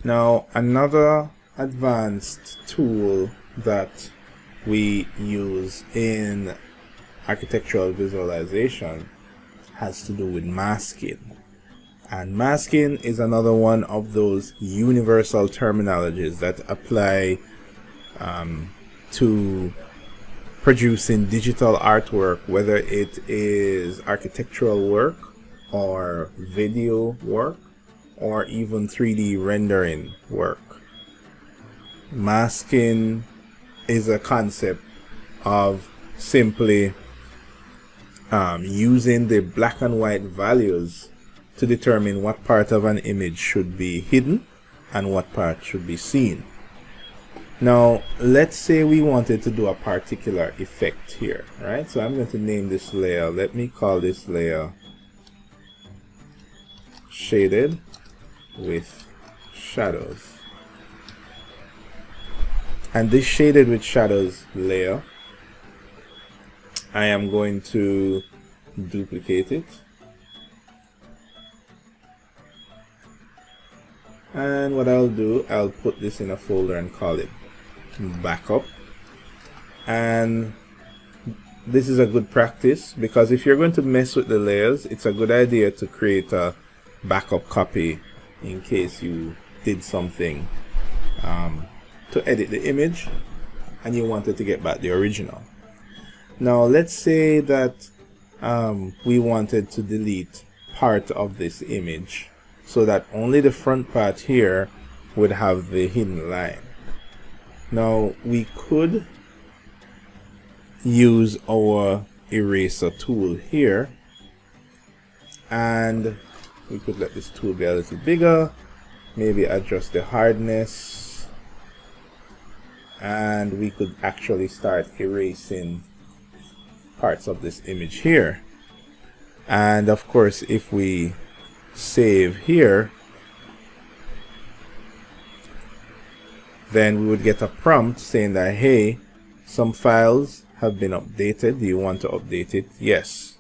Now, another advanced tool that we use in architectural visualization has to do with masking. And masking is another one of those universal terminologies that apply to producing digital artwork, whether it is architectural work or video work or even 3D rendering work. Masking is a concept of simply using the black and white values to determine what part of an image should be hidden and what part should be seen. Now, let's say we wanted to do a particular effect here, right? So I'm going to name this layer. Let me call this layer shaded with shadows. And this shaded with shadows layer, I am going to duplicate it. And what I'll do, I'll put this in a folder and call it backup. And this is a good practice because if you're going to mess with the layers, it's a good idea to create a backup copy in case you did something to edit the image and you wanted to get back the original. Now let's say that we wanted to delete part of this image so that only the front part here would have the hidden line. Now we could use our eraser tool here, and we could let this tool be a little bigger, maybe adjust the hardness, and we could actually start erasing parts of this image here. And of course, if we save here, then we would get a prompt saying that, hey, some files have been updated. Do you want to update it? Yes.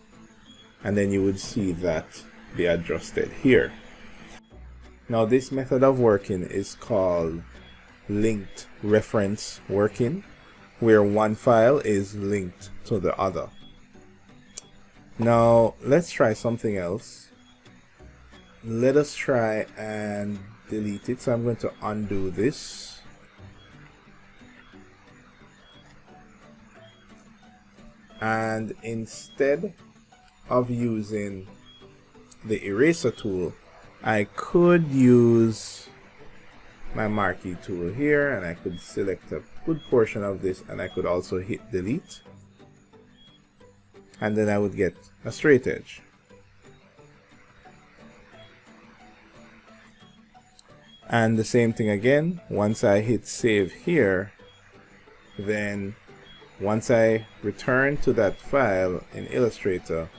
And then you would see that be adjusted here. Now this method of working is called linked reference working, where one file is linked to the other. Now let's try something else. Let us try and delete it. So I'm going to undo this. And instead of using the eraser tool, I could use my marquee tool here, and I could select a good portion of this, and I could also hit delete, and then I would get a straight edge. And the same thing again, once I hit save here, then once I return to that file in Illustrator,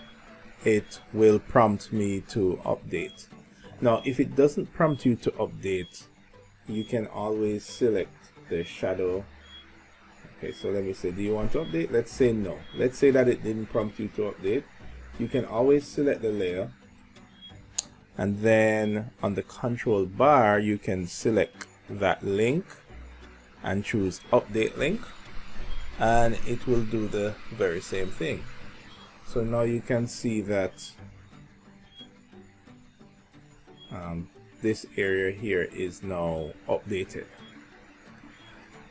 it will prompt me to update. Now, if it doesn't prompt you to update, you can always select the shadow. Okay, so let me say, do you want to update? Let's say no. Let's say that it didn't prompt you to update. You can always select the layer, and then on the control bar, you can select that link and choose update link, and it will do the very same thing. So now you can see that this area here is now updated.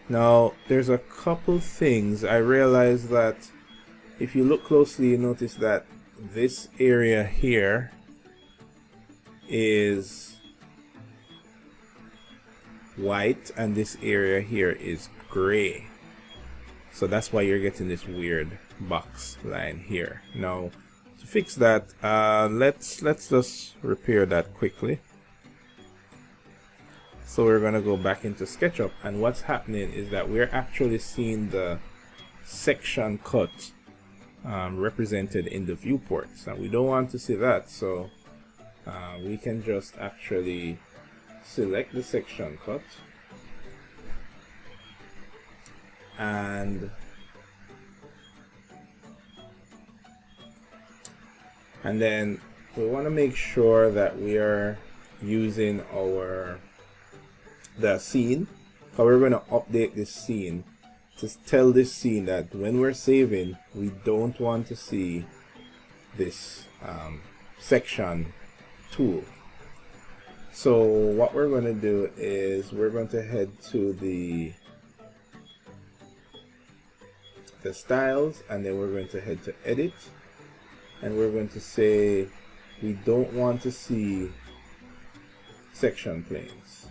Now there's a couple things. I realized that if you look closely, you notice that this area here is white and this area here is gray. So that's why you're getting this weird box line here. Now to fix that, let's just repair that quickly. So we're going to go back into SketchUp, and what's happening is that we're actually seeing the section cut represented in the viewports, and we don't want to see that. So we can just actually select the section cut, and then we want to make sure that we are using our the scene. So we're going to update this scene to tell this scene that when we're saving, we don't want to see this section tool. So what we're going to do is we're going to head to the styles, and then we're going to head to edit, and we're going to say we don't want to see section planes.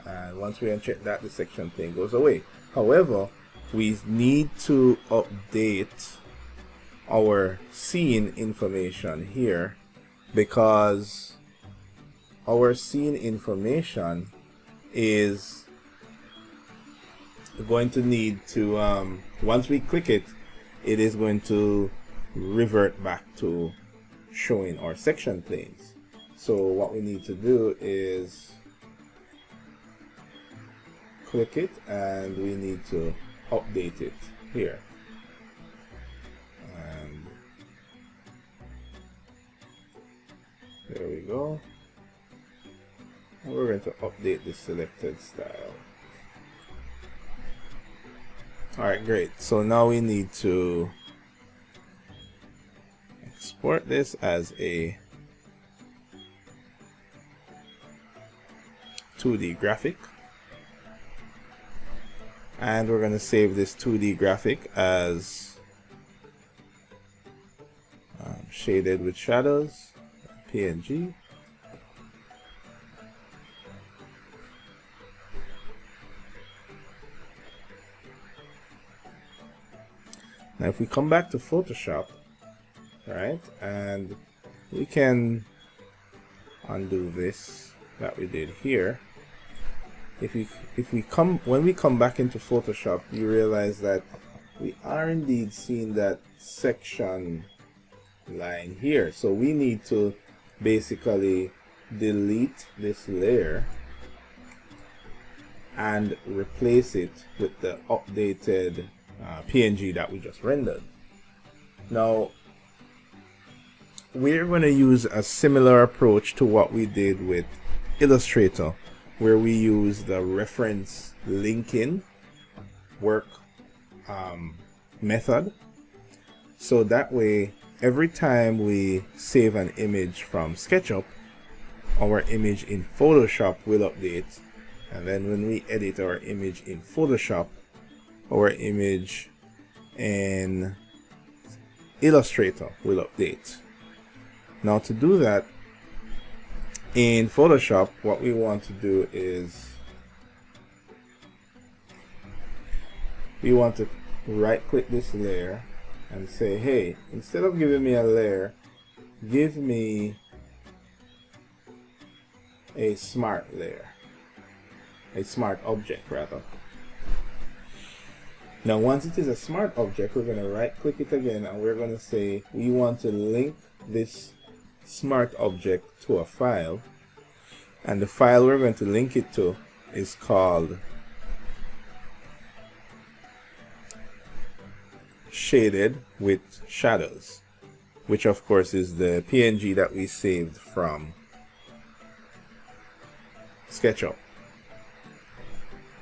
And once we uncheck that, the section plane goes away. However, we need to update our scene information here, because our scene information is going to need to once we click it, it is going to revert back to showing our section planes. So what we need to do is click it, and we need to update it here. And there we go. And we're going to update the selected style. Alright, great. So now we need to export this as a 2D graphic. And we're going to save this 2D graphic as shaded with shadows, PNG. Now if we come back to Photoshop, right, and we can undo this that we did here. When we come back into Photoshop, you realize that we are indeed seeing that section line here. So we need to basically delete this layer and replace it with the updated PNG that we just rendered. Now we're going to use a similar approach to what we did with Illustrator, where we use the reference linking work method. So that way, every time we save an image from SketchUp, our image in Photoshop will update, and then when we edit our image in Photoshop, our image in Illustrator will update. Now to do that in Photoshop, what we want to do is we want to right click this layer and say, hey, instead of giving me a layer, give me a smart layer, a smart object rather. Now once it is a smart object, we're going to right click it again, and we're going to say we want to link this smart object to a file, and the file we're going to link it to is called shaded with shadows, which of course is the PNG that we saved from SketchUp.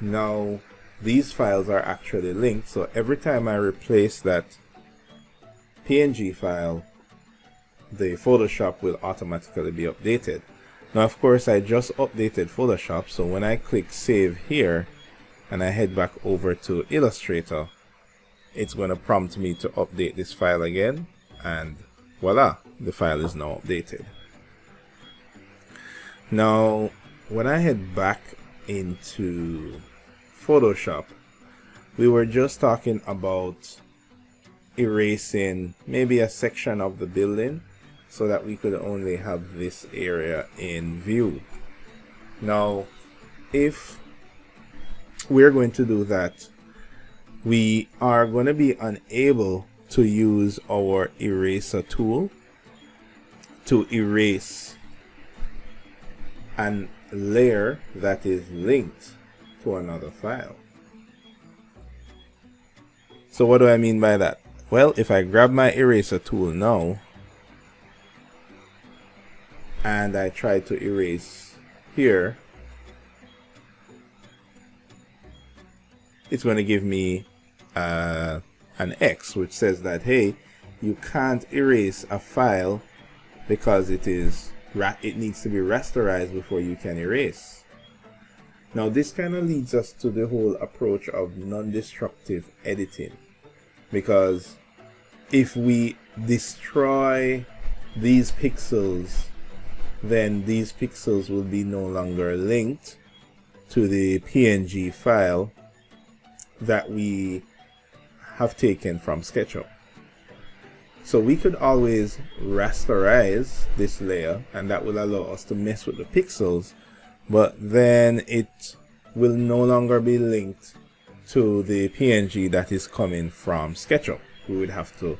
Now these files are actually linked, so every time I replace that PNG file, the Photoshop will automatically be updated. Now of course I just updated Photoshop, so when I click save here and I head back over to Illustrator, it's going to prompt me to update this file again, and voila, the file is now updated. Now when I head back into Photoshop, we were just talking about erasing maybe a section of the building so that we could only have this area in view. Now if we're going to do that, we are going to be unable to use our eraser tool to erase an layer that is linked to another file. So what do I mean by that? Well, if I grab my eraser tool now and I try to erase here, it's going to give me an X, which says that, hey, you can't erase a file because it needs to be rasterized before you can erase. Now this kind of leads us to the whole approach of non-destructive editing, because if we destroy these pixels, then these pixels will be no longer linked to the PNG file that we have taken from SketchUp. So we could always rasterize this layer, and that will allow us to mess with the pixels, but then it will no longer be linked to the PNG that is coming from SketchUp. We would have to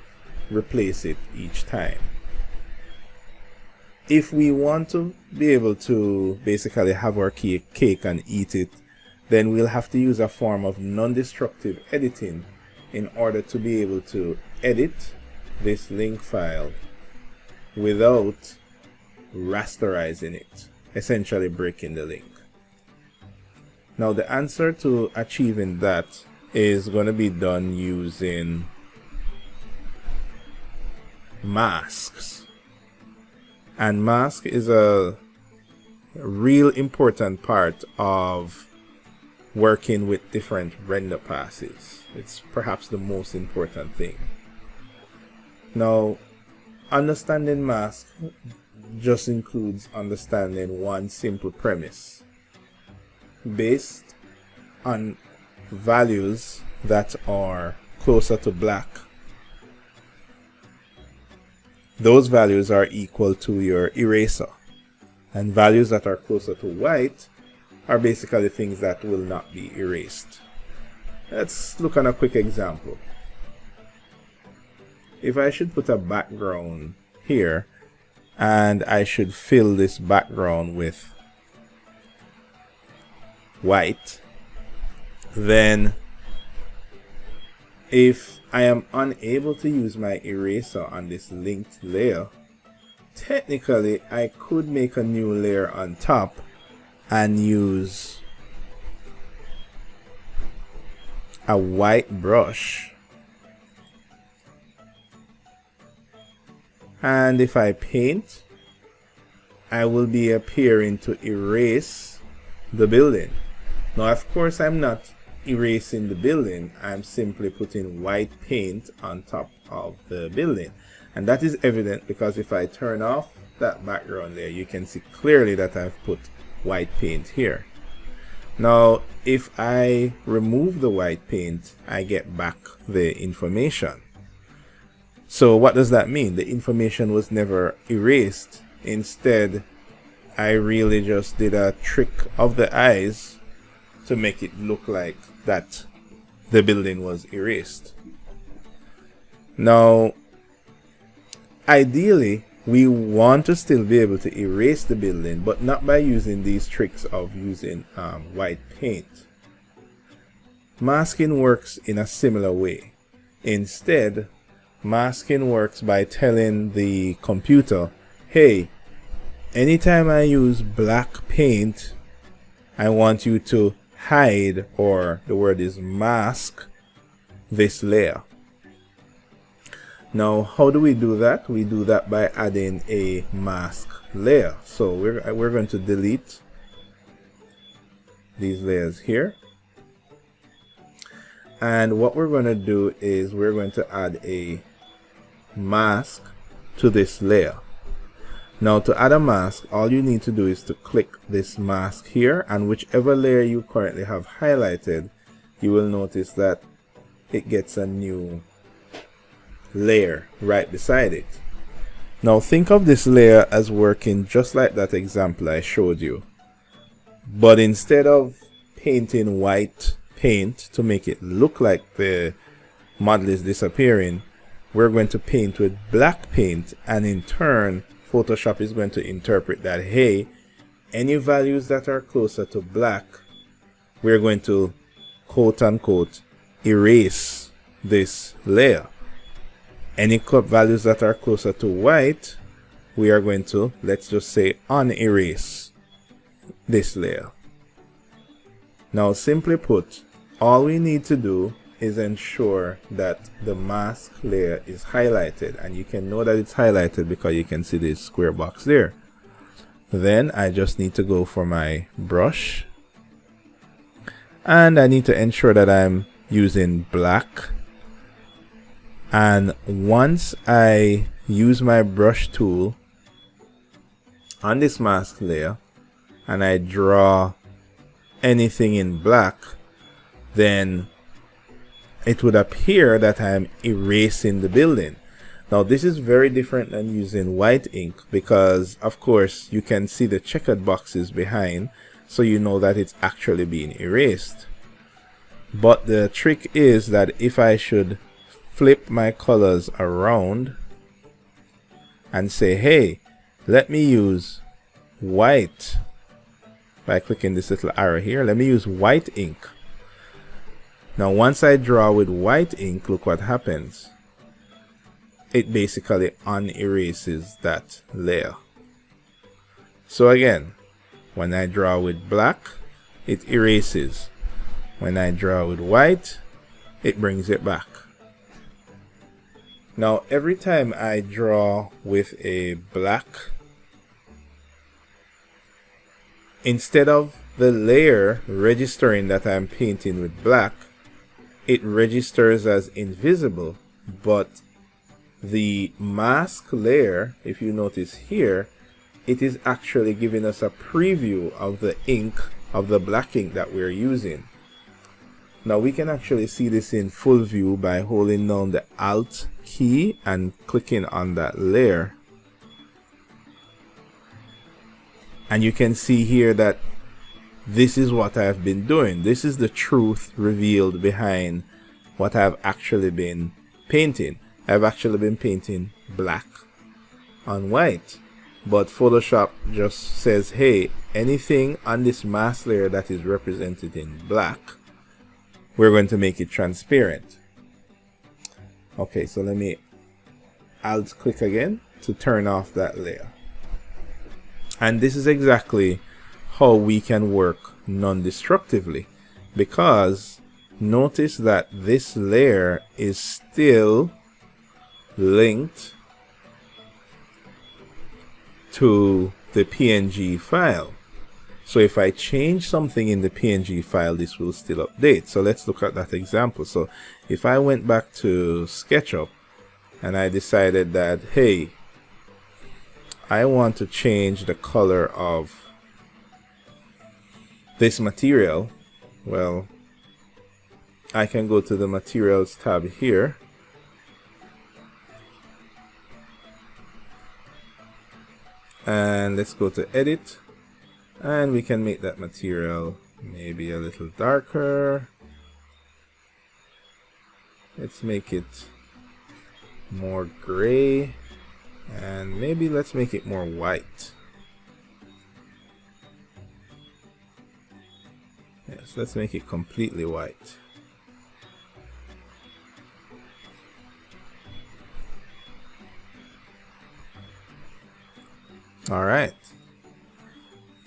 replace it each time. If we want to be able to basically have our cake and eat it, then we'll have to use a form of non-destructive editing in order to be able to edit this link file without rasterizing it, essentially breaking the link. Now the answer to achieving that is going to be done using masks. And mask is a real important part of working with different render passes. It's perhaps the most important thing. Now, understanding mask just includes understanding one simple premise. Based on values that are closer to black, those values are equal to your eraser. And values that are closer to white are basically things that will not be erased. Let's look at a quick example. If I should put a background here, and I should fill this background with white, then if I am unable to use my eraser on this linked layer, technically I could make a new layer on top and use a white brush, and if I paint, I will be appearing to erase the building. Now of course I'm not erasing the building, I'm simply putting white paint on top of the building, and that is evident because if I turn off that background layer, you can see clearly that I've put white paint here. Now if I remove the white paint, I get back the information. So what does that mean? The information was never erased. Instead, I really just did a trick of the eyes to make it look like that the building was erased. Now, ideally, we want to still be able to erase the building, but not by using these tricks of using white paint. Masking works in a similar way. Instead, masking works by telling the computer, hey, anytime I use black paint, I want you to hide, or the word is mask, this layer. Now how do we do that? We do that by adding a mask layer. So we're going to delete these layers here, and what we're going to do is we're going to add a mask to this layer. Now to add a mask, all you need to do is to click this mask here, and whichever layer you currently have highlighted, you will notice that it gets a new layer right beside it. Now think of this layer as working just like that example I showed you, but instead of painting white paint to make it look like the model is disappearing, we're going to paint with black paint, and in turn Photoshop is going to interpret that, hey, any values that are closer to black, we're going to quote unquote erase this layer. Any values that are closer to white, we are going to, let's just say, unerase this layer. Now, simply put, all we need to do is ensure that the mask layer is highlighted, and you can know that it's highlighted because you can see this square box there. Then I just need to go for my brush, and I need to ensure that I'm using black. And once I use my brush tool on this mask layer and I draw anything in black, then it would appear that I'm erasing the building. Now, this is very different than using white ink because, of course, you can see the checkered boxes behind, so you know that it's actually being erased. But the trick is that if I should flip my colors around and say, hey, let me use white, by clicking this little arrow here, let me use white ink. Now, once I draw with white ink, look what happens. It basically unerases that layer. So again, when I draw with black, it erases. When I draw with white, it brings it back. Now, every time I draw with a black, instead of the layer registering that I'm painting with black, it registers as invisible, but the mask layer, if you notice here, it is actually giving us a preview of the ink, of the black ink that we're using. Now we can actually see this in full view by holding down the Alt key and clicking on that layer. And you can see here that this is what I've been doing. This is the truth revealed behind what I've actually been painting. I've actually been painting black on white, but Photoshop just says, hey, anything on this mask layer that is represented in black, we're going to make it transparent. Okay, so let me Alt click again to turn off that layer. And this is exactly how we can work non-destructively, because notice that this layer is still linked to the PNG file. So if I change something in the PNG file, this will still update. So let's look at that example. So if I went back to SketchUp and I decided that, hey, I want to change the color of this material, well, I can go to the Materials tab here, and let's go to Edit, and we can make that material maybe a little darker. Let's make it more gray, and maybe let's make it more white. Yes, let's make it completely white. Alright,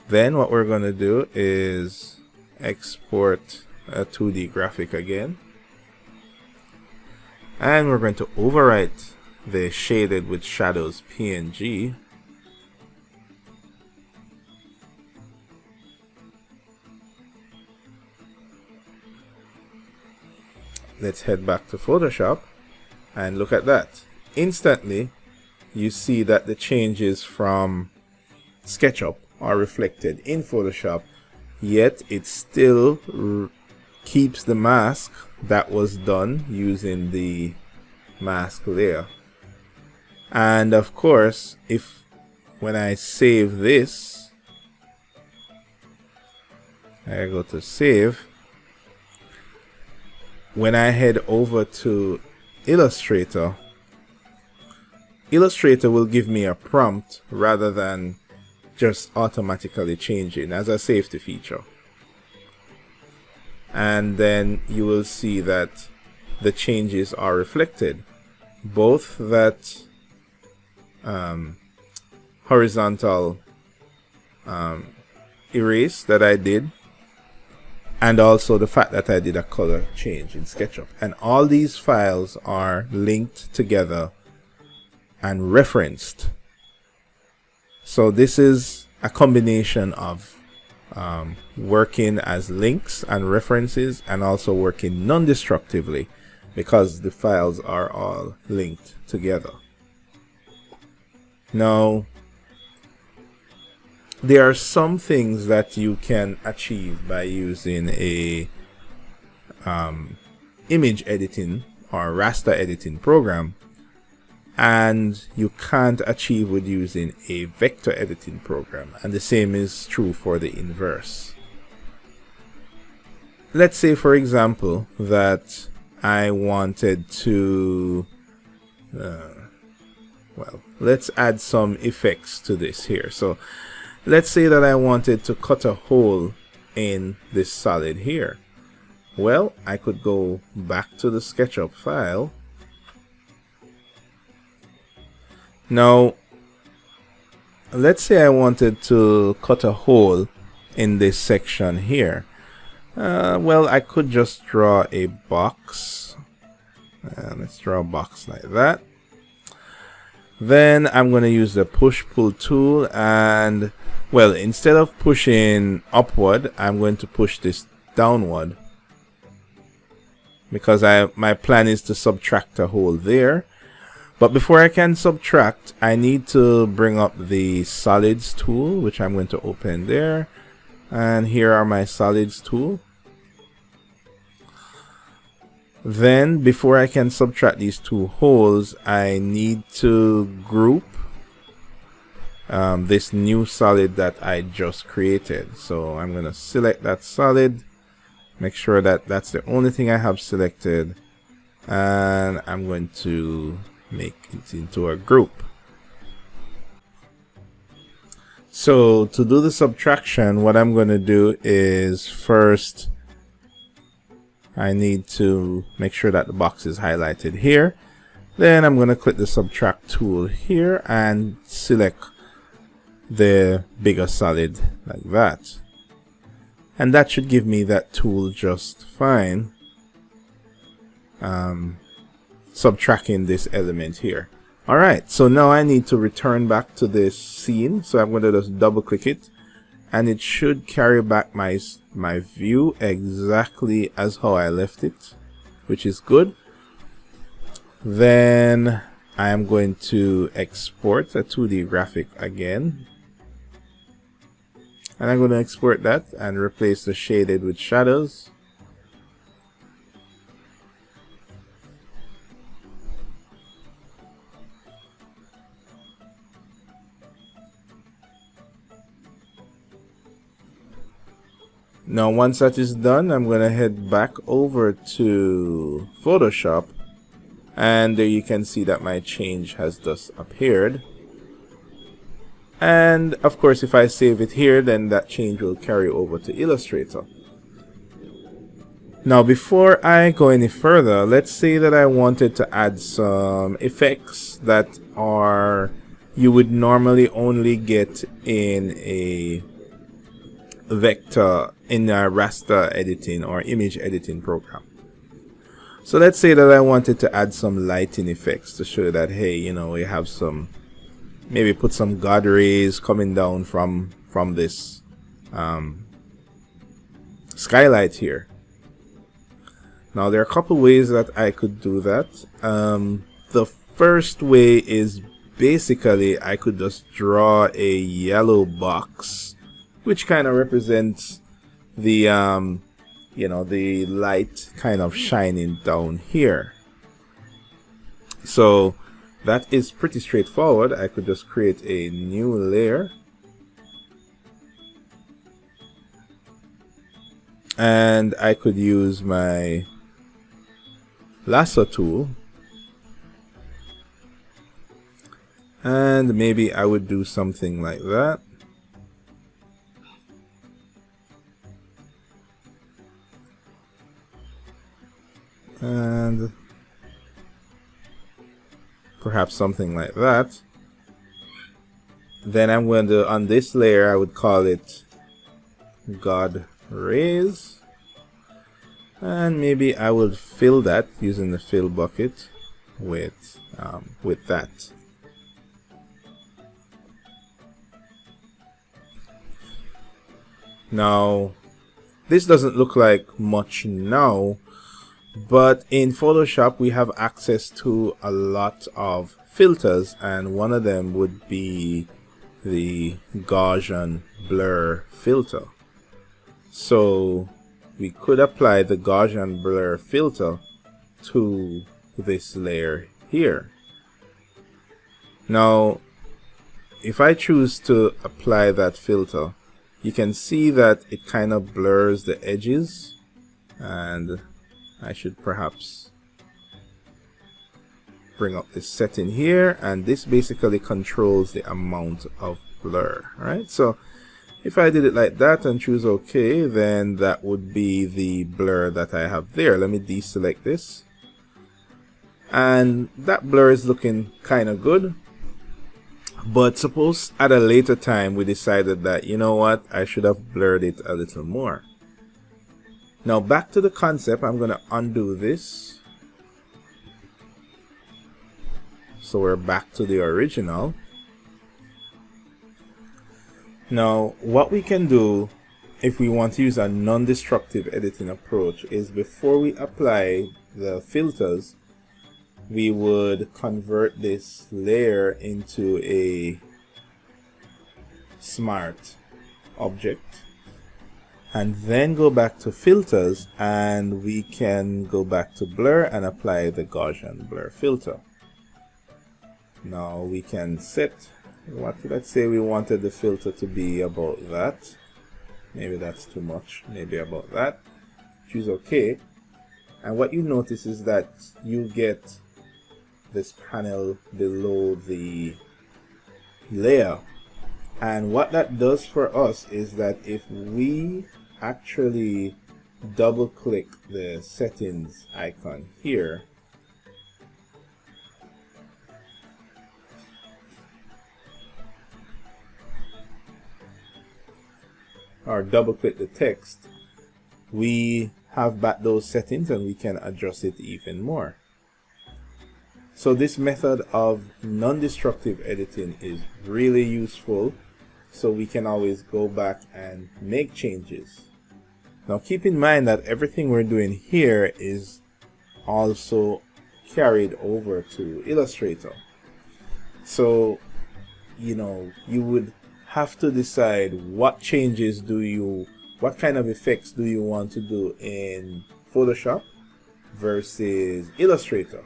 then what we're going to do is export a 2D graphic again, and we're going to overwrite the shaded with shadows PNG. Let's head back to Photoshop and look at that. Instantly you see that the changes from SketchUp are reflected in Photoshop, yet it still keeps the mask that was done using the mask layer. And of course, when I save this, I go to save, when I head over to Illustrator, Illustrator will give me a prompt rather than just automatically changing as a safety feature. And then you will see that the changes are reflected. Both that horizontal erase that I did, and also the fact that I did a color change in SketchUp. And all these files are linked together and referenced. So this is a combination of working as links and references, and also working non-destructively, because the files are all linked together. Now, there are some things that you can achieve by using a image editing or raster editing program, and you can't achieve with using a vector editing program, and the same is true for the inverse. Let's say, for example, that I wanted to well, let's add some effects to this here. So let's say that I wanted to cut a hole in this solid here. Well, I could go back to the SketchUp file. Now, let's say I wanted to cut a hole in this section here. Well, I could just draw a box. Let's draw a box like that. Then I'm going to use the push-pull tool, and well, instead of pushing upward, I'm going to push this downward, because my plan is to subtract a hole there. But before I can subtract, I need to bring up the solids tool, which I'm going to open there. And here are my solids tool. Then before I can subtract these two holes, I need to group this new solid that I just created. So I'm going to select that solid, make sure that that's the only thing I have selected, and I'm going to make it into a group. So to do the subtraction, what I'm going to do is, first I need to make sure that the box is highlighted here. Then I'm going to click the subtract tool here and select the bigger solid like that. And that should give me that tool just fine, subtracting this element here. Alright, so now I need to return back to this scene. So I'm going to just double click it, and it should carry back my view exactly as how I left it, which is good. Then I am going to export a 2D graphic again, and I'm going to export that and replace the shaded with shadows. Now once that is done, I'm going to head back over to Photoshop, and there you can see that my change has just appeared. And of course, if I save it here, then that change will carry over to Illustrator. Now before I go any further, let's say that I wanted to add some effects that you would normally only get in a vector, in a raster editing or image editing program. So let's say that I wanted to add some lighting effects to show that, hey, you know, we have some, maybe put some God rays coming down from this skylight here. Now there are a couple ways that I could do that. The first way is basically I could just draw a yellow box, which kind of represents the you know, the light kind of shining down here. So that is pretty straightforward. I could just create a new layer, and I could use my lasso tool, and maybe I would do something like that. And perhaps something like that. then I'm going to, on this layer, I would call it God Rays. And maybe I would fill that using the fill bucket with that. Now, this doesn't look like much now, but in Photoshop we have access to a lot of filters, and one of them would be the Gaussian blur filter. So we could apply the Gaussian blur filter to this layer here. Now, if I choose to apply that filter, you can see that it kind of blurs the edges, and I should perhaps bring up this setting here, and this basically controls the amount of blur. Right, so if I did it like that and choose OK, then that would be the blur that I have there. Let me deselect this, and that blur is looking kind of good. But suppose at a later time we decided that, you know what, I should have blurred it a little more. Now back to the concept, I'm going to undo this. So we're back to the original. Now what we can do if we want to use a non-destructive editing approach is, before we apply the filters, we would convert this layer into a smart object, and then go back to filters, and we can go back to blur and apply the Gaussian blur filter. Now we can set what, let's say we wanted the filter to be about that. Maybe that's too much, maybe about that. Choose OK, and what you notice is that you get this panel below the layer, and what that does for us is that if we actually double click the settings icon here, or double click the text, we have back those settings and we can adjust it even more. So this method of non-destructive editing is really useful, so we can always go back and make changes. Now keep in mind that everything we're doing here is also carried over to Illustrator. So, you know, you would have to decide what changes what kind of effects do you want to do in Photoshop versus Illustrator.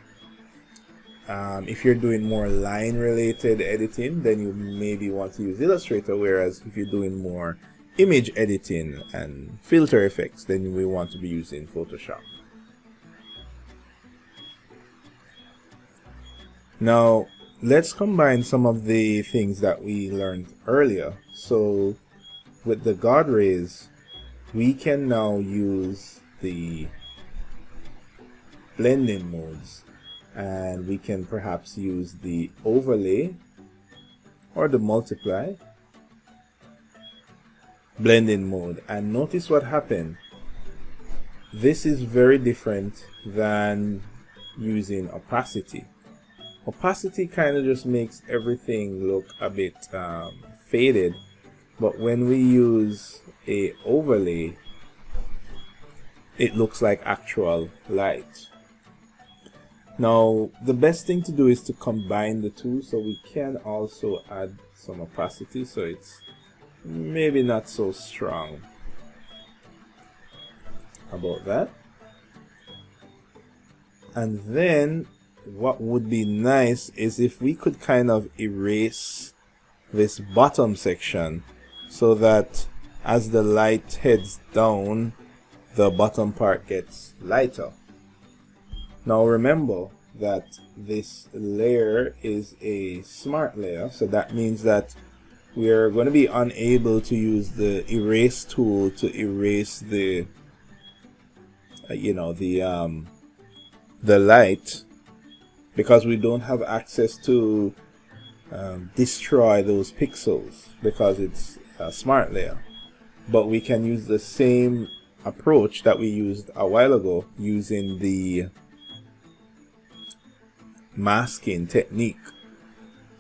If you're doing more line related editing, then you maybe want to use Illustrator, whereas if you're doing more image editing and filter effects, then we want to be using Photoshop. Now let's combine some of the things that we learned earlier. So with the God Rays, we can now use the blending modes, and we can perhaps use the overlay or the multiply blending mode. And notice what happened. This is very different than using opacity. Opacity kind of just makes everything look a bit faded, but when we use a overlay, it looks like actual light. Now the best thing to do is to combine the two, so we can also add some opacity so it's maybe not so strong. About that. And then what would be nice is if we could kind of erase this bottom section so that as the light heads down, the bottom part gets lighter. Now remember that this layer is a smart layer, so that means that we are going to be unable to use the erase tool to erase the the light, because we don't have access to destroy those pixels because it's a smart layer. But we can use the same approach that we used a while ago using the masking technique.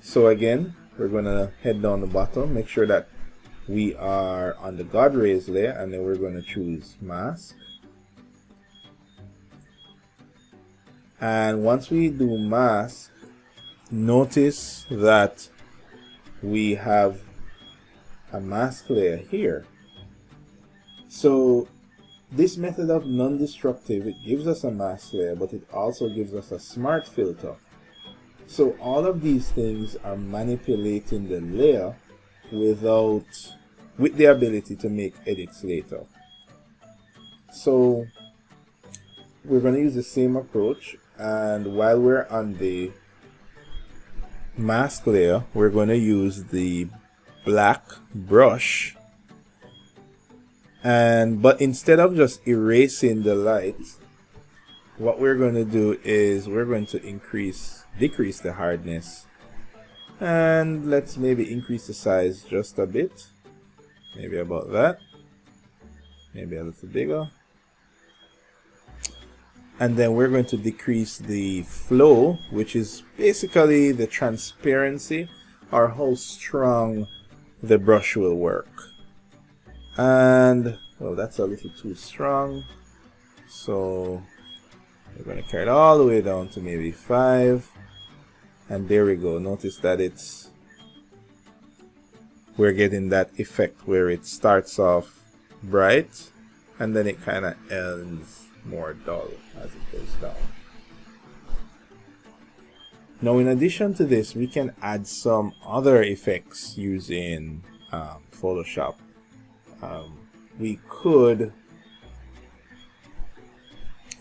So again, we're going to head down the bottom, make sure that we are on the God rays layer, and then we're going to choose mask. And once we do mask, notice that we have a mask layer here. So this method of non-destructive, it gives us a mask layer, but it also gives us a smart filter. So all of these things are manipulating the layer with the ability to make edits later. So we're going to use the same approach, and while we're on the mask layer, we're going to use the black brush, but instead of just erasing the light, what we're going to do is we're going to decrease the hardness, and let's maybe increase the size just a bit, maybe about that, maybe a little bigger. And then we're going to decrease the flow, which is basically the transparency or how strong the brush will work. And well, that's a little too strong, so we're going to carry it all the way down to maybe 5, and there we go. Notice that we're getting that effect where it starts off bright and then it kind of ends more dull as it goes down. Now, in addition to this, we can add some other effects using Photoshop. We could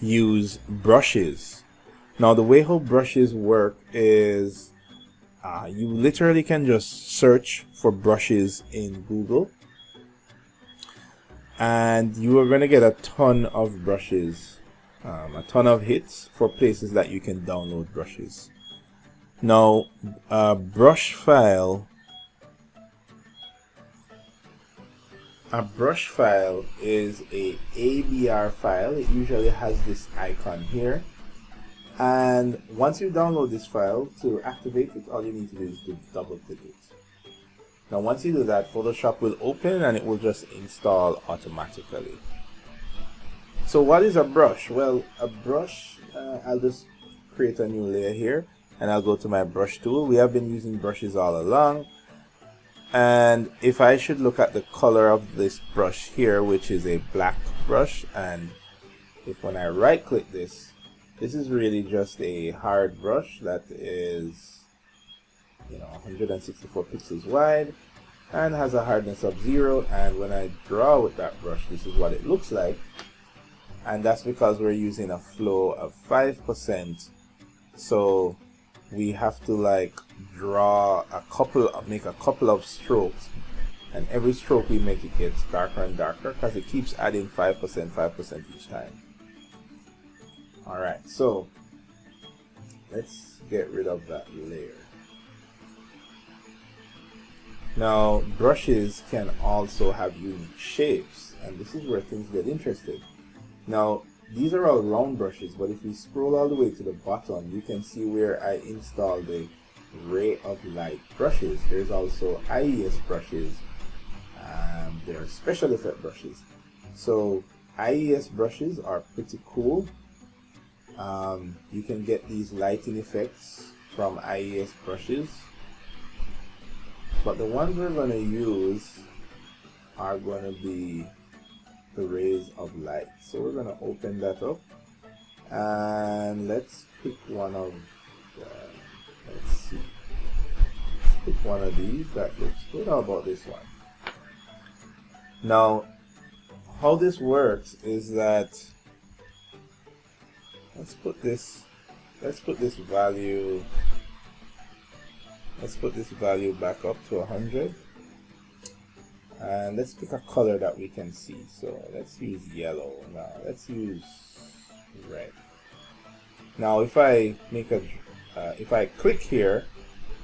use brushes. Now, the way how brushes work is you literally can just search for brushes in Google, and you are going to get a ton of brushes, a ton of hits for places that you can download brushes. Now, a brush file is a ABR file. It usually has this icon here, and once you download this file, to activate it, all you need to do is to double click it. Now, once you do that, Photoshop will open and it will just install automatically. So what is a brush? Well, a brush, I'll just create a new layer here, and I'll go to my brush tool. We have been using brushes all along, and if I should look at the color of this brush here, which is a black brush, and if when I right click this is really just a hard brush that is 164 pixels wide and has a hardness of 0, and when I draw with that brush, this is what it looks like. And that's because we're using a flow of 5%, so we have to make a couple of strokes, and every stroke we make, it gets darker and darker because it keeps adding 5% each time. Alright, so let's get rid of that layer. Now, brushes can also have unique shapes, and this is where things get interesting. Now, these are all round brushes, but if we scroll all the way to the bottom, you can see where I installed the Ray of Light brushes. There's also IES brushes, there are special effect brushes. So IES brushes are pretty cool. You can get these lighting effects from IES brushes, but the ones we're going to use are going to be the Rays of Light. So we're going to open that up, and let's pick one of let's pick one of these that looks good. How about this one? Now, how this works is that let's put this value back up to 100, and let's pick a color that we can see. So let's use yellow. Now let's use red. Now if I click here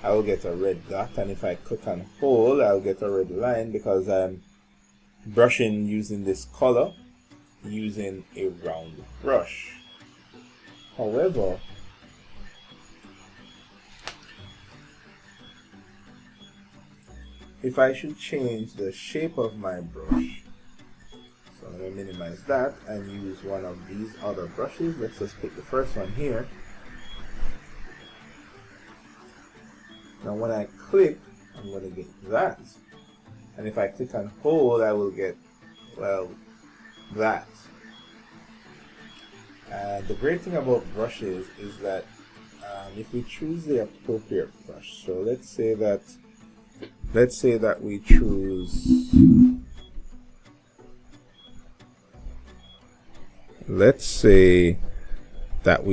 I will get a red dot, and if I click and hold, I'll get a red line because I'm brushing using this color using a round brush. However, if I should change the shape of my brush, so I'm going to minimize that and use one of these other brushes. Let's just pick the first one here. Now when I click, I'm going to get that. And if I click and hold, I will get, well, that. The great thing about brushes is that if we choose the appropriate brush, so let's say that we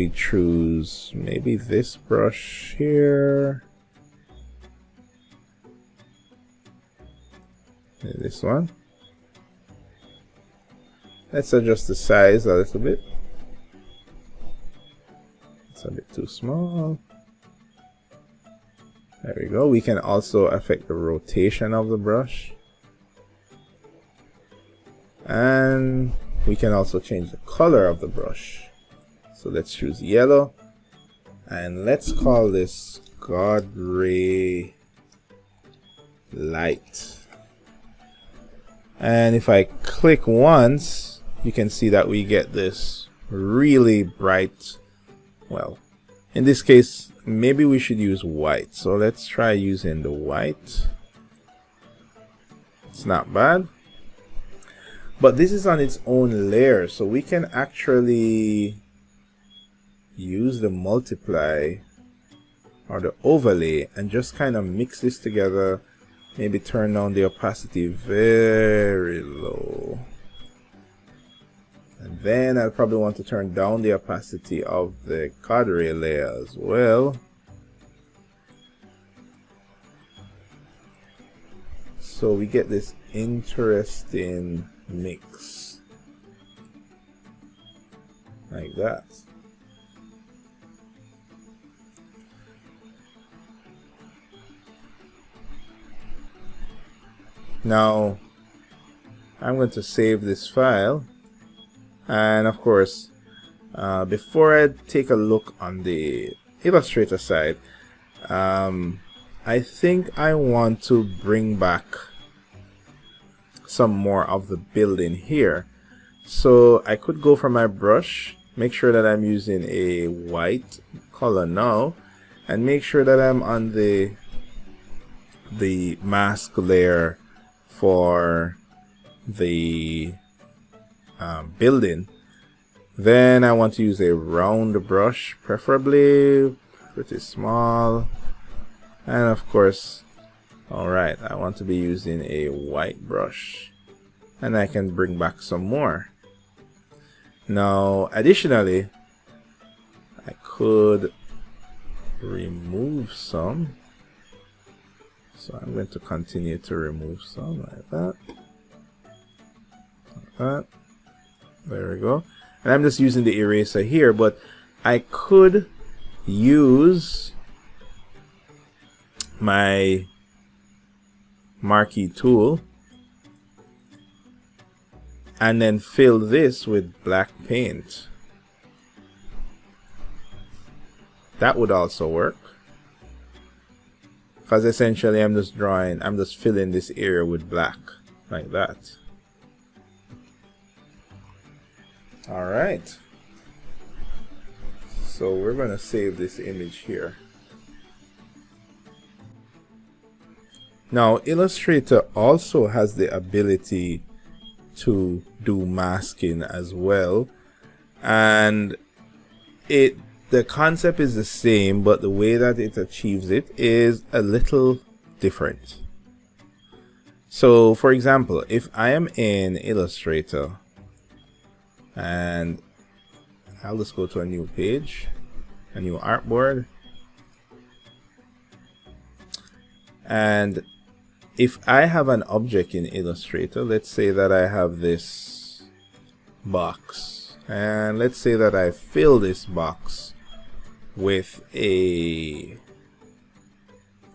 choose, maybe this brush here, maybe this one. Let's adjust the size a little bit. It's a bit too small. There we go. We can also affect the rotation of the brush. And we can also change the color of the brush. So let's choose yellow. And let's call this God Ray Light. And if I click once, you can see that we get this really bright, well, in this case, maybe we should use white. So let's try using the white. It's not bad. But this is on its own layer, so we can actually use the multiply or the overlay and just kind of mix this together. Maybe turn down the opacity very low. And then I'll probably want to turn down the opacity of the God Ray layer as well. So we get this interesting mix. Like that. Now, I'm going to save this file. And of course, before I take a look on the Illustrator side, I think I want to bring back some more of the building here. So I could go for my brush, make sure that I'm using a white color now, and make sure that I'm on the mask layer for the building. Then I want to use a round brush, preferably pretty small, and of course, alright, I want to be using a white brush, and I can bring back some more. Now additionally, I could remove some, so I'm going to continue to remove some like that. Like that. There we go. And I'm just using the eraser here, but I could use my marquee tool and then fill this with black paint. That would also work, because essentially I'm just filling this area with black like that. Alright, so we're going to save this image here. Now Illustrator also has the ability to do masking as well, and the concept is the same, but the way that it achieves it is a little different. So for example, if I am in Illustrator and I'll just go to a new page, a new artboard, and if I have an object in Illustrator, let's say that I have this box, and let's say that I fill this box with a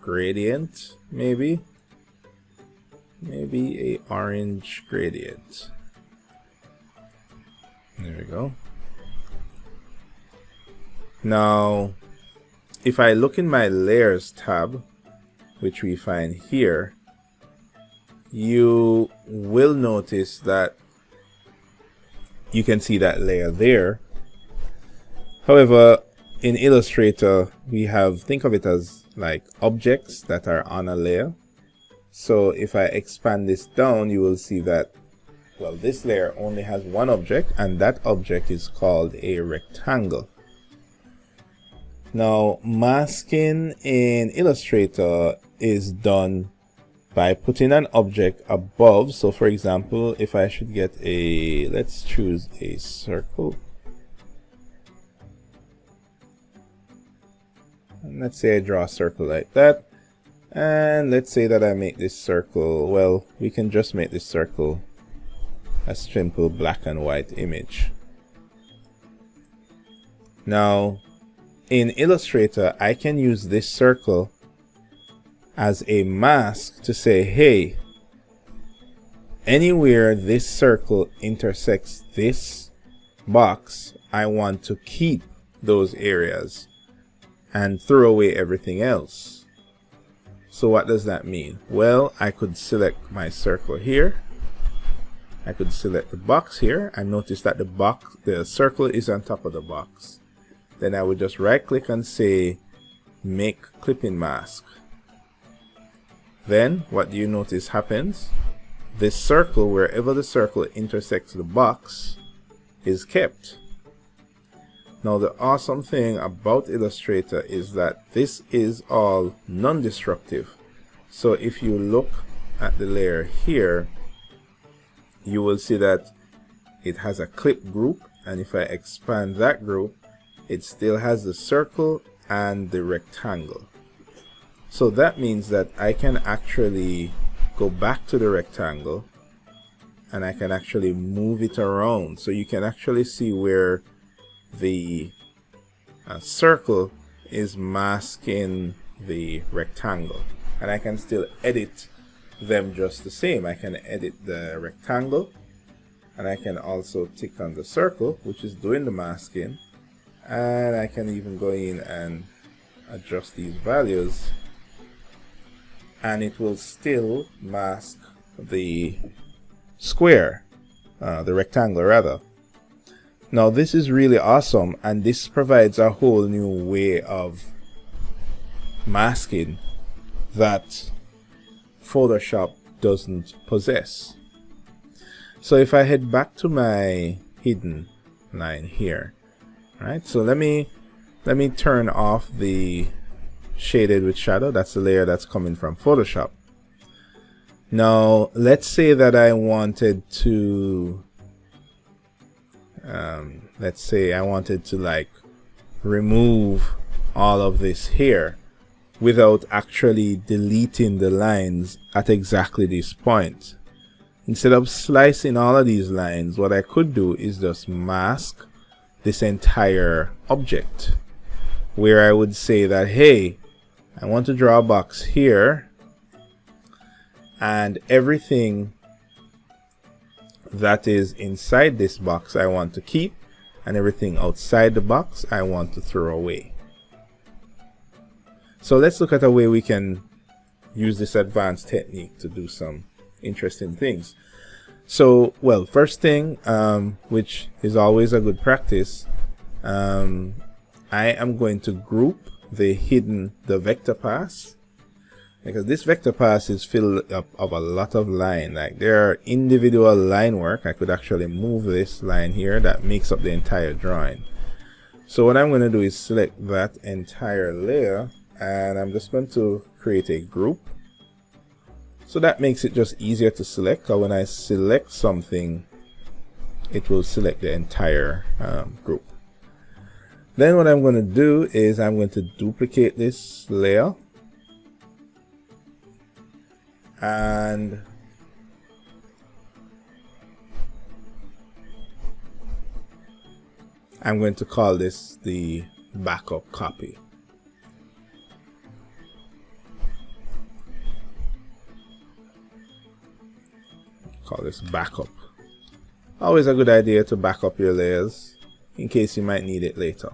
gradient, maybe a orange gradient. There we go. Now if I look in my layers tab, which we find here, you will notice that you can see that layer there. However, in Illustrator we have, think of it as like objects that are on a layer. So if I expand this down, you will see that, well, this layer only has one object, and that object is called a rectangle. Now masking in Illustrator is done by putting an object above. So for example, if I should get a, let's choose a circle, and let's say I draw a circle like that, and let's say that I make this circle, well, we can just make this circle a simple black and white image. Now in Illustrator I can use this circle as a mask to say, hey, anywhere this circle intersects this box, I want to keep those areas and throw away everything else. So what does that mean? Well, I could select my circle here, I could select the box here, and notice that the circle is on top of the box. Then I would just right click and say make clipping mask. Then what do you notice happens? This circle, wherever the circle intersects the box, is kept. Now the awesome thing about Illustrator is that this is all non-destructive. So if you look at the layer here, you will see that it has a clip group, and if I expand that group, it still has the circle and the rectangle. So that means that I can actually go back to the rectangle and I can actually move it around. So you can actually see where the circle is masking the rectangle, and I can still edit them just the same. I can edit the rectangle, and I can also tick on the circle, which is doing the masking, and I can even go in and adjust these values, and it will still mask the square, the rectangle rather. Now this is really awesome, and this provides a whole new way of masking that Photoshop doesn't possess. So if I head back to my hidden line here, right? So let me turn off the shaded with shadow. That's the layer that's coming from Photoshop. Now let's say that I wanted to let's say I wanted to like remove all of this here without actually deleting the lines at exactly this point. Instead of slicing all of these lines, what I could do is just mask this entire object, where I would say that, hey, I want to draw a box here, and everything that is inside this box I want to keep, and everything outside the box I want to throw away. So let's look at a way we can use this advanced technique to do some interesting things. So, well, first thing, which is always a good practice, I am going to group the vector paths, because this vector path is filled up of a lot of line. Like there are individual line work. I could actually move this line here that makes up the entire drawing. So what I'm going to do is select that entire layer, and I'm just going to create a group. So that makes it just easier to select, because when I select something, it will select the entire group. Then what I'm going to do is I'm going to duplicate this layer, and I'm going to call this the backup copy. call this backup. Always a good idea to back up your layers in case you might need it later.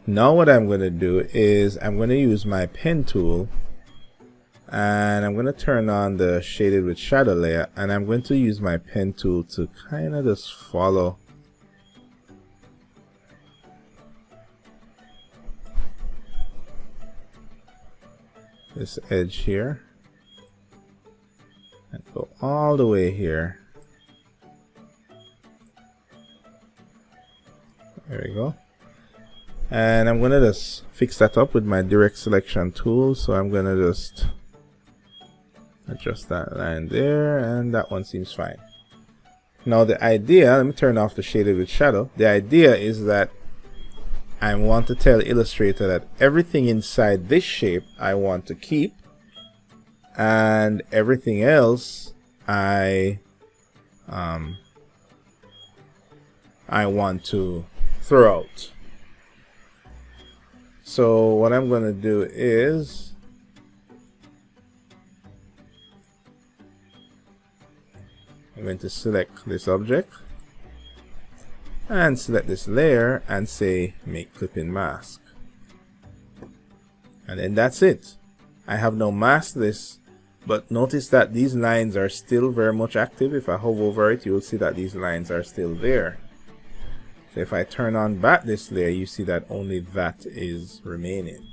Now what I'm going to do is I'm going to use my pen tool, and I'm going to turn on the shaded with shadow layer, and I'm going to use my pen tool to kind of just follow this edge here and go all the way here. There we go. And I'm going to just fix that up with my direct selection tool. So I'm going to just adjust that line there, and that one seems fine. Now the idea, let me turn off the shaded with shadow. The idea is that I want to tell Illustrator that everything inside this shape I want to keep, and everything else I want to throw out. So what I'm going to do is I'm going to select this object and select this layer and say make clipping mask, and then that's it. I have now masked this, but notice that these lines are still very much active. If I hover over it, you'll see that these lines are still there. So if I turn on back this layer, you see that only that is remaining.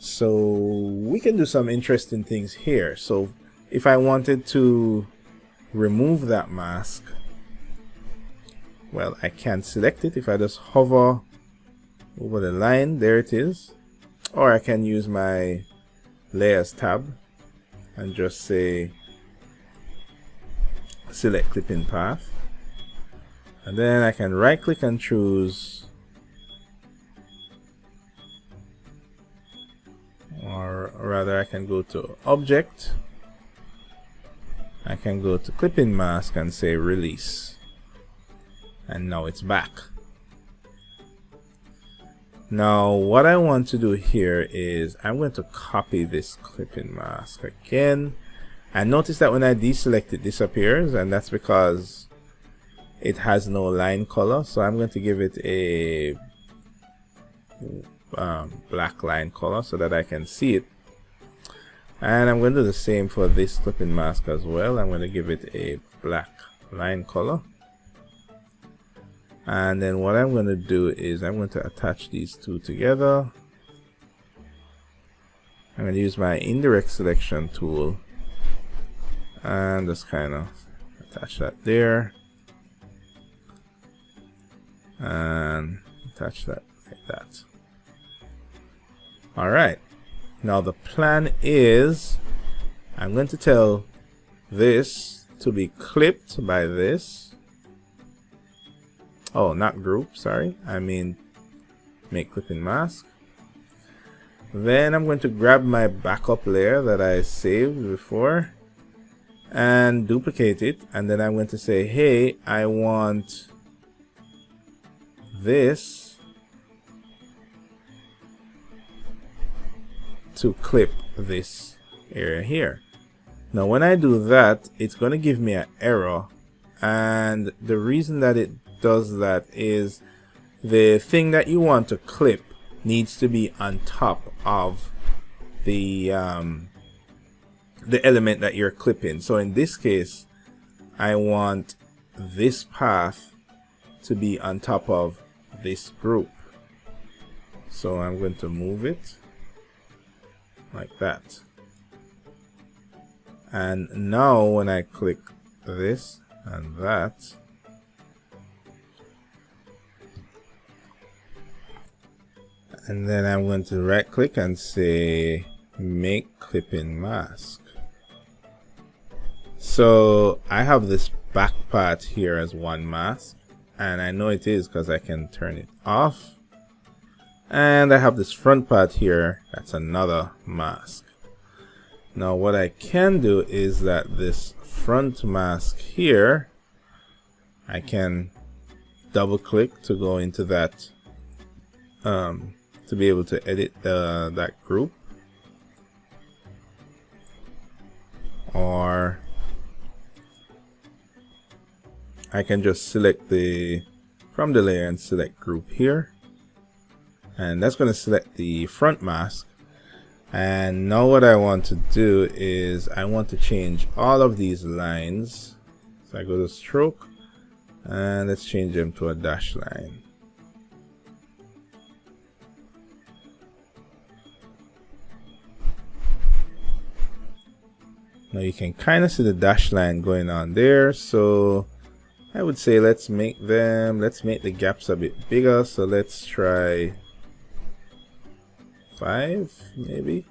So we can do some interesting things here. So if I wanted to remove that mask, well, I can select it if I just hover over the line. There it is. Or I can use my layers tab and just say select clipping path, and then I can right click and choose, or rather I can go to object, I can go to clipping mask and say release, and now it's back. Now what I want to do here is I'm going to copy this clipping mask again, and notice that when I deselect it disappears, and that's because it has no line color. So I'm going to give it a black line color so that I can see it, and I'm going to do the same for this clipping mask as well. I'm going to give it a black line color. And then what I'm going to do is I'm going to attach these two together. I'm going to use my indirect selection tool and just kind of attach that there and attach that like that. Alright, now the plan is I'm going to tell this to be clipped by this. Oh, not group, sorry. I mean make clipping mask. Then I'm going to grab my backup layer that I saved before and duplicate it, and then I'm going to say, hey, I want this to clip this area here. Now when I do that, it's going to give me an error, and the reason that it does that is the thing that you want to clip needs to be on top of the element that you're clipping. So in this case, I want this path to be on top of this group. So I'm going to move it like that. And now when I click this and that, and then I'm going to right click and say make clipping mask. So I have this back part here as one mask, and I know it is because I can turn it off. And I have this front part here, that's another mask. Now what I can do is that this front mask here, I can double click to go into that to be able to edit that group. or I can just select from the layer and select group here, and that's going to select the front mask. And now what I want to do is I want to change all of these lines. So I go to stroke and let's change them to a dash line. Now you can kind of see the dash line going on there, so I would say let's make the gaps a bit bigger. So let's try 5 maybe.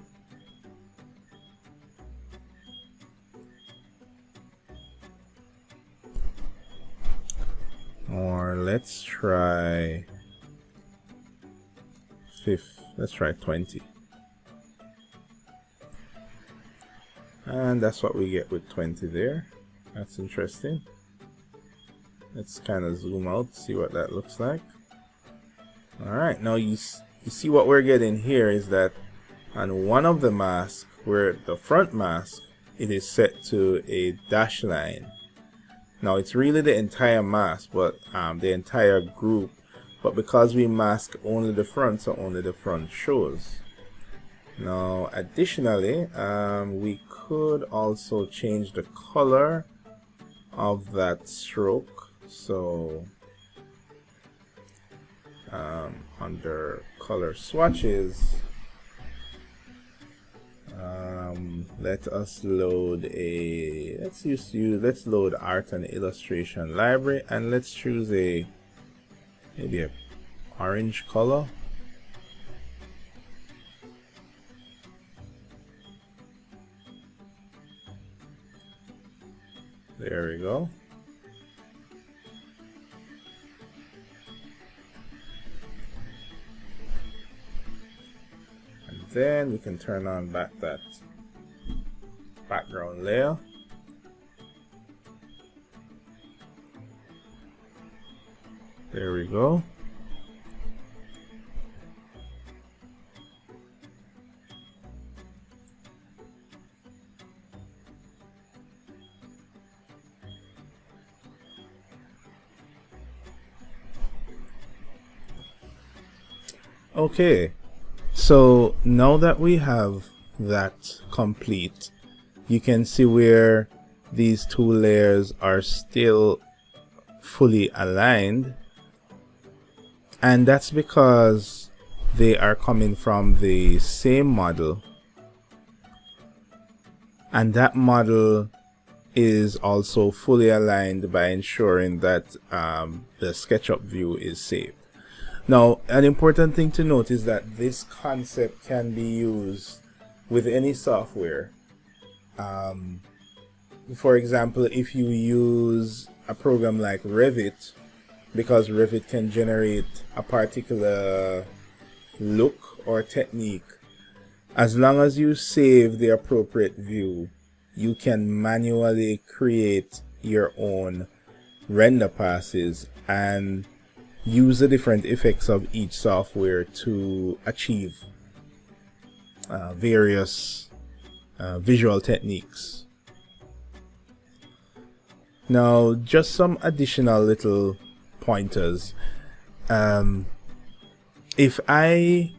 Or let's try 20. And that's what we get with 20 there. That's interesting. Let's kind of zoom out, see what that looks like. Alright, now you see what we're getting here is that on one of the masks, where the front mask, it is set to a dash line. Now it's really the entire mask, but the entire group, but because we mask only the front, so only the front shows. Now additionally, we could also change the color of that stroke. So under color swatches, let us load let's load art and illustration library, and let's choose maybe a orange color. There we go. And then we can turn on that background layer. There we go. Okay, so now that we have that complete, you can see where these two layers are still fully aligned, and that's because they are coming from the same model, and that model is also fully aligned by ensuring that the SketchUp view is saved. Now, an important thing to note is that this concept can be used with any software. For example, if you use a program like Revit, because Revit can generate a particular look or technique, as long as you save the appropriate view, you can manually create your own render passes and use the different effects of each software to achieve various visual techniques. Now, just some additional little pointers. If I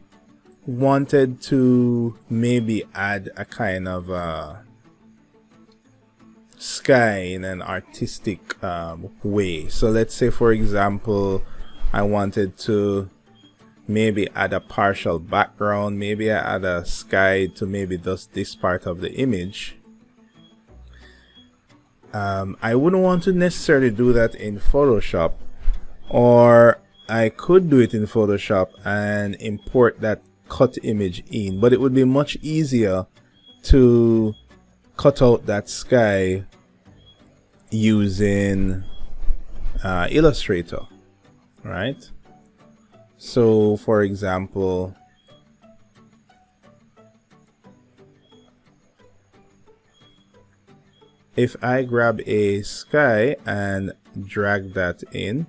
wanted to maybe add a kind of sky in an artistic way, so let's say for example I wanted to maybe add a partial background, maybe I add a sky to maybe just this part of the image. I wouldn't want to necessarily do that in Photoshop, or I could do it in Photoshop and import that cut image in, but it would be much easier to cut out that sky using Illustrator, right? So for example, if I grab a sky and drag that in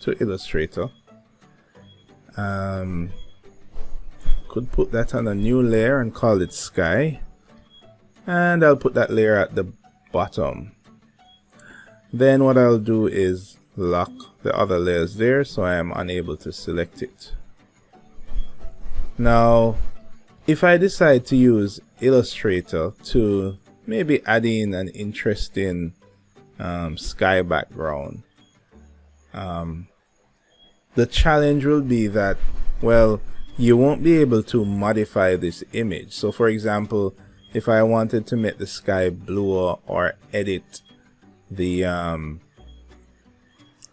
to Illustrator, could put that on a new layer and call it sky, and I'll put that layer at the bottom. Then what I'll do is lock the other layers there so I am unable to select it. Now if I decide to use Illustrator to maybe add in an interesting sky background, the challenge will be that, well, you won't be able to modify this image. So for example, if I wanted to make the sky bluer or edit the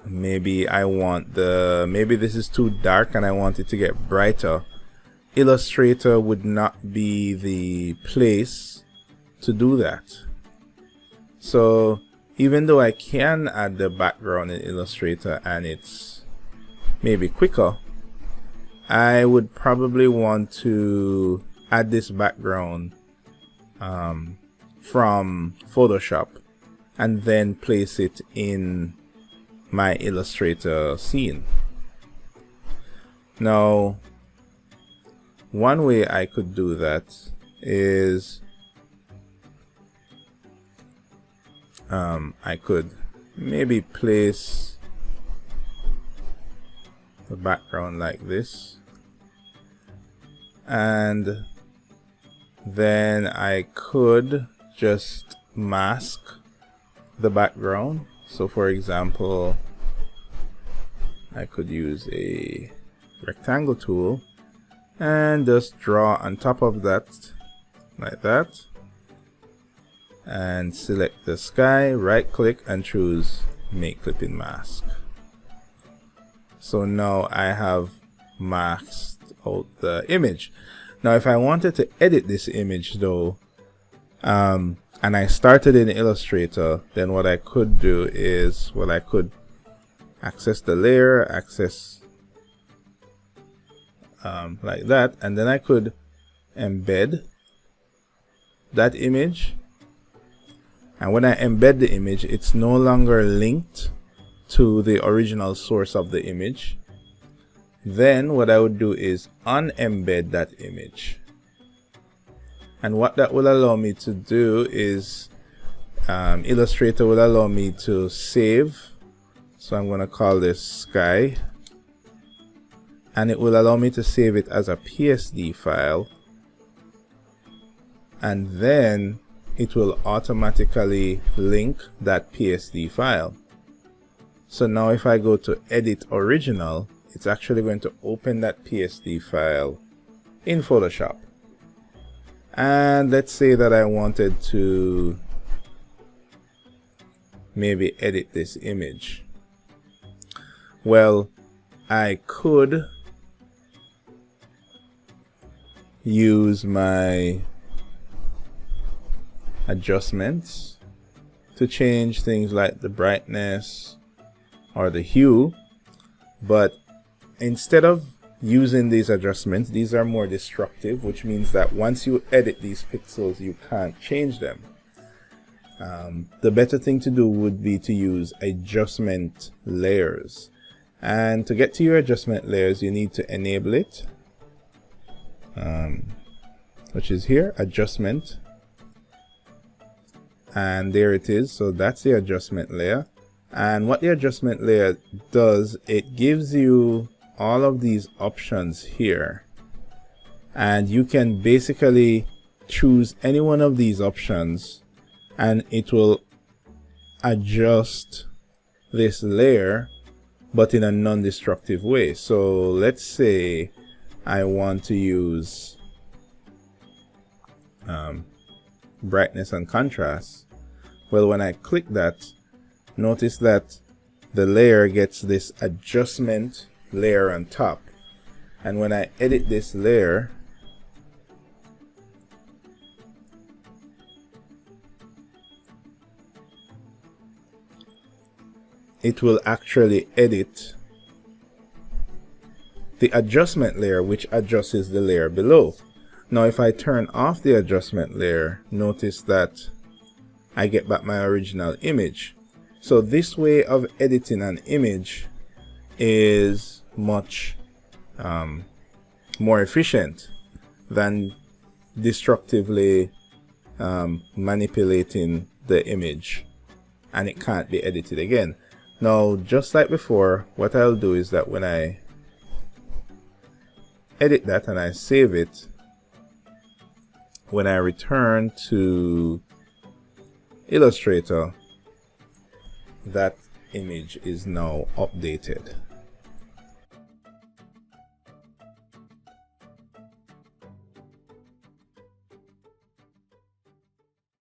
maybe this is too dark and I want it to get brighter, Illustrator would not be the place to do that. So even though I can add the background in Illustrator and it's maybe quicker, I would probably want to add this background from Photoshop and then place it in my Illustrator scene. Now one way I could do that is I could maybe place the background like this, and then I could just mask the background. So for example, I could use a rectangle tool and just draw on top of that like that, and select the sky, right click and choose make clipping mask. So now I have masked out the image. Now if I wanted to edit this image though, and I started in Illustrator, then what I could do is, well, I could access the layer, like that, and then I could embed that image. And when I embed the image, it's no longer linked to the original source of the image. Then what I would do is unembed that image. And what that will allow me to do is Illustrator will allow me to save. So I'm going to call this sky, and it will allow me to save it as a PSD file, and then it will automatically link that PSD file. So now if I go to edit original, it's actually going to open that PSD file in Photoshop. And let's say that I wanted to maybe edit this image. Well, I could use my adjustments to change things like the brightness or the hue, but instead of using these adjustments, these are more destructive, which means that once you edit these pixels you can't change them. The better thing to do would be to use adjustment layers, and to get to your adjustment layers you need to enable it, which is here, adjustment, and there it is. So that's the adjustment layer. And what the adjustment layer does, it gives you all of these options here, and you can basically choose any one of these options and it will adjust this layer, but in a non-destructive way. So let's say I want to use brightness and contrast. Well, when I click that, notice that the layer gets this adjustment layer on top, and when I edit this layer, it will actually edit the adjustment layer, which adjusts the layer below. Now if I turn off the adjustment layer, notice that I get back my original image. So this way of editing an image is much more efficient than destructively manipulating the image, and it can't be edited again. Now, just like before, what I'll do is that when I edit that and I save it, when I return to Illustrator, that image is now updated.